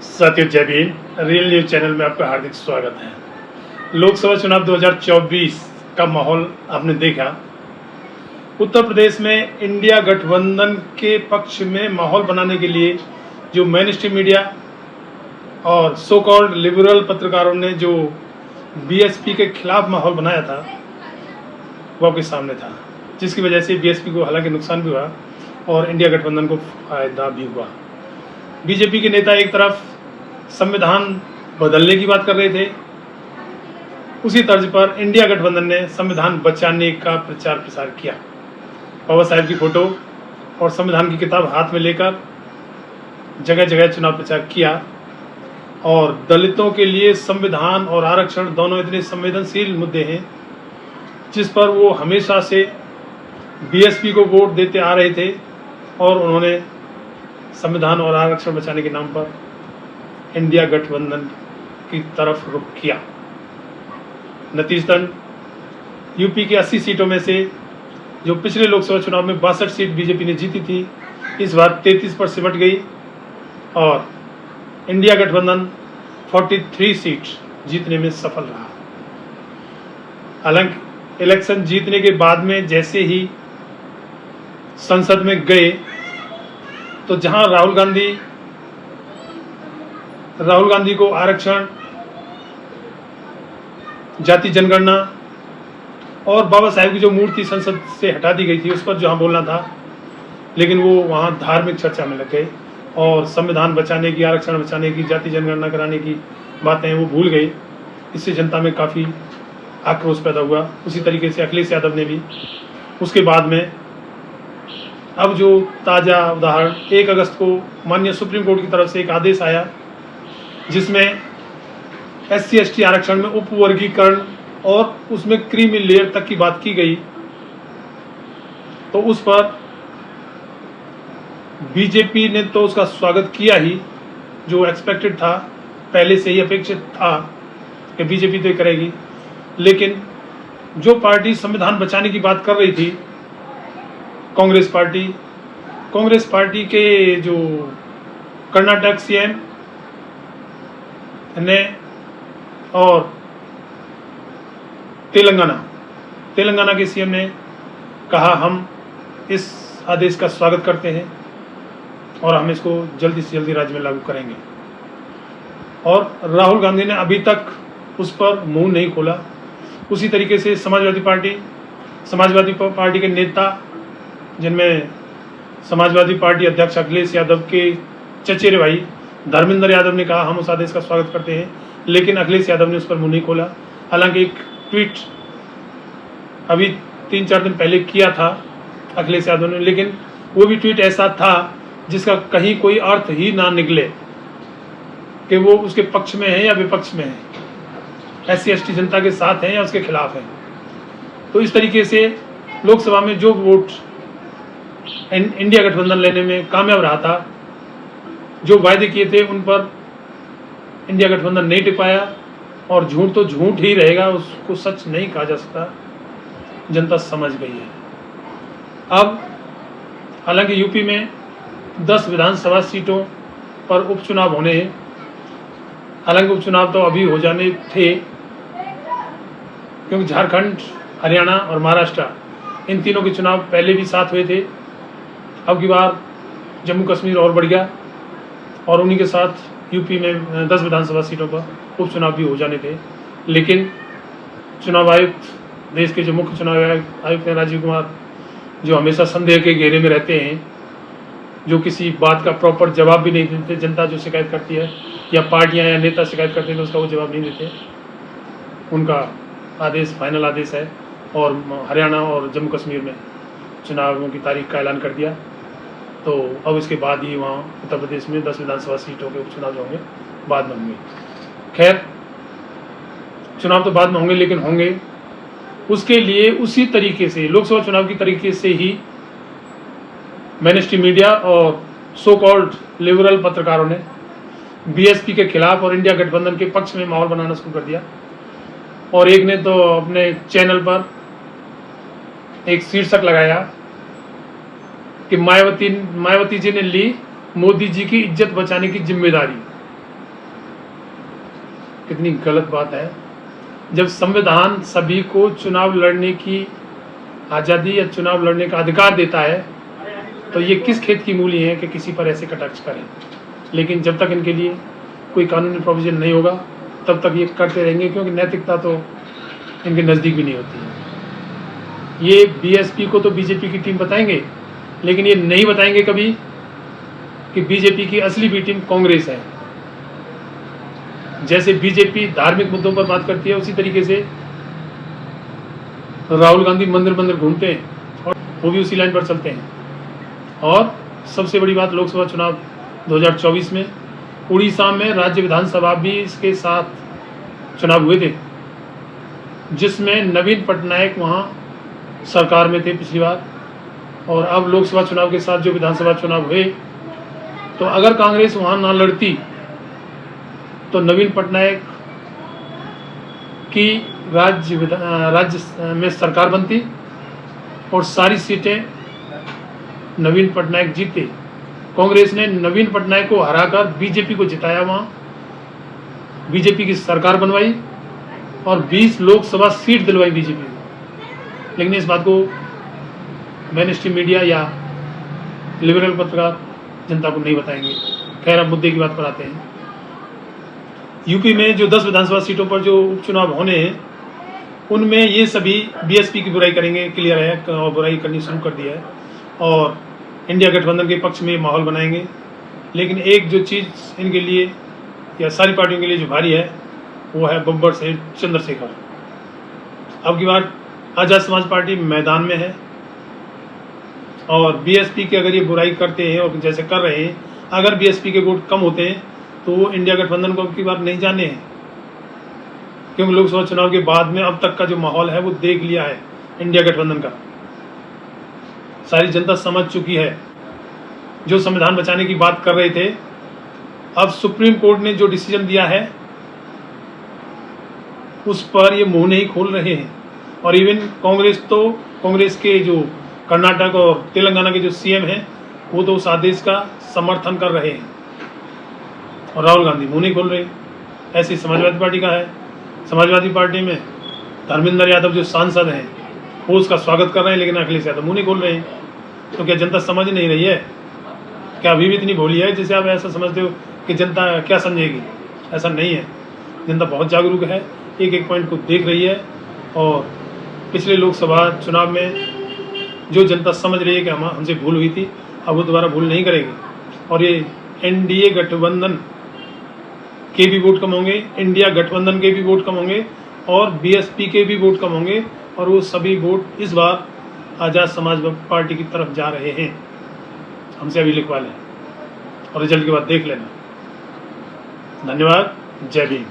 साथियों जय Bhim. Real news channel में आपका हार्दिक स्वागत है। लोकसभा चुनाव 2024 का माहौल आपने देखा। उत्तर प्रदेश में इंडिया गठबंधन के पक्ष में माहौल बनाने के लिए जो मेन स्ट्रीम मीडिया और सो कॉल्ड लिबरल पत्रकारों ने जो बीएसपी के खिलाफ माहौल बनाया था वो आपके सामने था, जिसकी वजह से बीएसपी को हालांकि नुकसान भी हुआ और इंडिया गठबंधन को फायदा भी हुआ। बीजेपी के नेता एक तरफ संविधान बदलने की बात कर रहे थे, उसी तर्ज पर इंडिया गठबंधन ने संविधान बचाने का प्रचार प्रसार किया। बाबा साहेब की फोटो और संविधान की किताब हाथ में लेकर जगह जगह चुनाव प्रचार किया और दलितों के लिए संविधान और आरक्षण दोनों इतने संवेदनशील मुद्दे हैं जिस पर वो हमेशा से बीएसपी को वोट देते आ रहे थे और उन्होंने संविधान और आरक्षण बचाने के नाम पर इंडिया गठबंधन की तरफ रुख किया। नतीजतन यूपी की 80 सीटों में से जो पिछले लोकसभा चुनाव में 62 सीट बीजेपी ने जीती थी, इस बार 33 पर सिमट गई और इंडिया गठबंधन 43 सीट जीतने में सफल रहा। हालांकि इलेक्शन जीतने के बाद में जैसे ही संसद में गए तो जहां राहुल गांधी को आरक्षण, जाति जनगणना और बाबा साहेब की जो मूर्ति संसद से हटा दी गई थी उस पर जहां बोलना था, लेकिन वो वहां धार्मिक चर्चा में लग गए और संविधान बचाने की, आरक्षण बचाने की, जाति जनगणना कराने की बातें वो भूल गए। इससे जनता में काफ़ी आक्रोश पैदा हुआ। उसी तरीके से अखिलेश यादव ने भी उसके बाद में अब जो ताज़ा उदाहरण 1 अगस्त को माननीय सुप्रीम कोर्ट की तरफ से एक आदेश आया जिसमें SC/ST आरक्षण में उपवर्गीकरण और उसमें क्रीमी लेयर तक की बात की गई, तो उस पर बीजेपी ने तो उसका स्वागत किया ही, जो एक्सपेक्टेड था, पहले से ही अपेक्षित था कि बीजेपी तो करेगी। लेकिन जो पार्टी संविधान बचाने की बात कर रही थी, कांग्रेस पार्टी के जो कर्नाटक सीएम ने और तेलंगाना के सीएम ने कहा हम इस आदेश का स्वागत करते हैं और हम इसको जल्दी से जल्दी राज्य में लागू करेंगे। और राहुल गांधी ने अभी तक उस पर मुंह नहीं खोला। उसी तरीके से समाजवादी पार्टी के नेता, जिनमें समाजवादी पार्टी अध्यक्ष अखिलेश यादव के चचेरे भाई धर्मेंद्र यादव ने कहा हम उस आदेश का स्वागत करते हैं, लेकिन अखिलेश यादव ने उस पर मुंह नहीं खोला। हालांकि एक ट्वीट अभी 3-4 दिन पहले किया था अखिलेश यादव ने, लेकिन वो भी ट्वीट ऐसा था जिसका कहीं कोई अर्थ ही ना निकले कि वो उसके पक्ष में है या विपक्ष में है, SC/ST जनता के साथ हैं या उसके खिलाफ हैं। तो इस तरीके से लोकसभा में जो वोट इंडिया गठबंधन लेने में कामयाब रहा था, जो वायदे किए थे उन पर इंडिया गठबंधन नहीं टिक पाया और झूठ तो झूठ ही रहेगा, उसको सच नहीं कहा जा सकता। जनता समझ गई है। अब हालांकि यूपी में 10 विधानसभा सीटों पर उपचुनाव होने हैं। हालांकि उपचुनाव तो अभी हो जाने थे, क्योंकि झारखंड, हरियाणा और महाराष्ट्र इन तीनों के चुनाव पहले भी साथ हुए थे। अब की बार जम्मू कश्मीर और बढ़ गया और उन्हीं के साथ यूपी में 10 विधानसभा सीटों पर उपचुनाव भी हो जाने थे। लेकिन चुनाव आयुक्त, देश के जो मुख्य चुनाव आयुक्त हैं राजीव कुमार, जो हमेशा संदेह के घेरे में रहते हैं, जो किसी बात का प्रॉपर जवाब भी नहीं देते। जनता जो शिकायत करती है या पार्टियां या नेता शिकायत करते हैं तो उसका वो जवाब नहीं देते। उनका आदेश फाइनल आदेश है और हरियाणा और जम्मू कश्मीर में चुनावों की तारीख का ऐलान कर दिया। तो अब इसके बाद ही वहाँ उत्तर प्रदेश में 10 विधानसभा सीटों के उपचुनाव जो होंगे बाद में होंगे। खैर, चुनाव तो बाद में होंगे, लेकिन होंगे उसके लिए उसी तरीके से, लोकसभा चुनाव की तरीके से ही मेन स्ट्रीम मीडिया और सो कॉल्ड लिबरल पत्रकारों ने बीएसपी के खिलाफ और इंडिया गठबंधन के पक्ष में माहौल बनाना शुरू कर दिया। और एक ने तो अपने चैनल पर एक शीर्षक लगाया कि मायावती जी ने ली मोदी जी की इज्जत बचाने की जिम्मेदारी। कितनी गलत बात है। जब संविधान सभी को चुनाव लड़ने की आज़ादी या चुनाव लड़ने का अधिकार देता है, तो ये किस खेत की मूली है कि किसी पर ऐसे कटाक्ष करें। लेकिन जब तक इनके लिए कोई कानूनी प्रोविज़न नहीं होगा तब तक ये करते रहेंगे, क्योंकि नैतिकता तो इनके नज़दीक भी नहीं होती है। ये बीएसपी को तो बीजेपी की टीम बताएंगे, लेकिन ये नहीं बताएंगे कभी कि बीजेपी की असली बी टीम कांग्रेस है। जैसे बीजेपी धार्मिक मुद्दों पर बात करती है, उसी तरीके से राहुल गांधी मंदिर मंदिर घूमते हैं और वो भी उसी लाइन पर चलते हैं। और सबसे बड़ी बात, लोकसभा चुनाव 2024 में उड़ीसा में राज्य विधानसभा भी इसके साथ चुनाव हुए थे, जिसमें नवीन पटनायक वहाँ सरकार में थे पिछली बार। और अब लोकसभा चुनाव के साथ जो विधानसभा चुनाव हुए, तो अगर कांग्रेस वहाँ ना लड़ती तो नवीन पटनायक की राज्य में सरकार बनती और सारी सीटें नवीन पटनायक जीते। कांग्रेस ने नवीन पटनायक को हराकर बीजेपी को जिताया, वहाँ बीजेपी की सरकार बनवाई और 20 लोकसभा सीट दिलवाई बीजेपी को। लेकिन इस बात को मेन स्ट्रीम मीडिया या लिबरल पत्रकार जनता को नहीं बताएंगे। खैर, अब मुद्दे की बात पर आते हैं। यूपी में जो 10 विधानसभा सीटों पर जो उपचुनाव होने हैं, उनमें ये सभी बीएसपी की बुराई करेंगे, क्लियर है, और बुराई करनी शुरू कर दिया है और इंडिया गठबंधन के पक्ष में माहौल बनाएंगे। लेकिन एक जो चीज़ इनके लिए या सारी पार्टियों के लिए जो भारी है, वो है बब्बर से चंद्रशेखर। अब की बार आज़ाद समाज पार्टी मैदान में है और बीएसपी की अगर ये बुराई करते हैं और जैसे कर रहे हैं, अगर बीएसपी के वोट कम होते हैं तो वो इंडिया गठबंधन को अब की बार नहीं जाने हैं, क्योंकि लोकसभा चुनाव के बाद में अब तक का जो माहौल है वो देख लिया है इंडिया गठबंधन का। सारी जनता समझ चुकी है। जो संविधान बचाने की बात कर रहे थे, अब सुप्रीम कोर्ट ने जो डिसीजन दिया है उस पर ये मुंह नहीं खोल रहे हैं। और इवन कांग्रेस के जो कर्नाटक और तेलंगाना के जो सीएम हैं, वो तो उस आदेश का समर्थन कर रहे हैं और राहुल गांधी मुंह नहीं खोल रहे। ऐसे समाजवादी पार्टी का है। समाजवादी पार्टी में धर्मेंद्र यादव जो सांसद हैं, वो उसका स्वागत कर रहे हैं, लेकिन अखिलेश यादव मुंह नहीं खोल रहे हैं। तो क्या जनता समझ नहीं रही है? क्या अभी भी इतनी भोली है जिसे आप ऐसा समझते हो कि जनता क्या समझेगी? ऐसा नहीं है। जनता बहुत जागरूक है, एक एक पॉइंट को देख रही है और पिछले लोकसभा चुनाव में जो जनता समझ रही है कि हमसे भूल हुई थी, अब वो दोबारा भूल नहीं करेगी। और ये एनडीए गठबंधन के भी वोट कम होंगे, इंडिया गठबंधन के भी वोट कम होंगे और बीएसपी के भी वोट कम होंगे और वो सभी वोट इस बार आज़ाद समाज पार्टी की तरफ जा रहे हैं। हमसे अभी लिखवा लें और रिजल्ट के बाद देख लेना। धन्यवाद। जय भीम।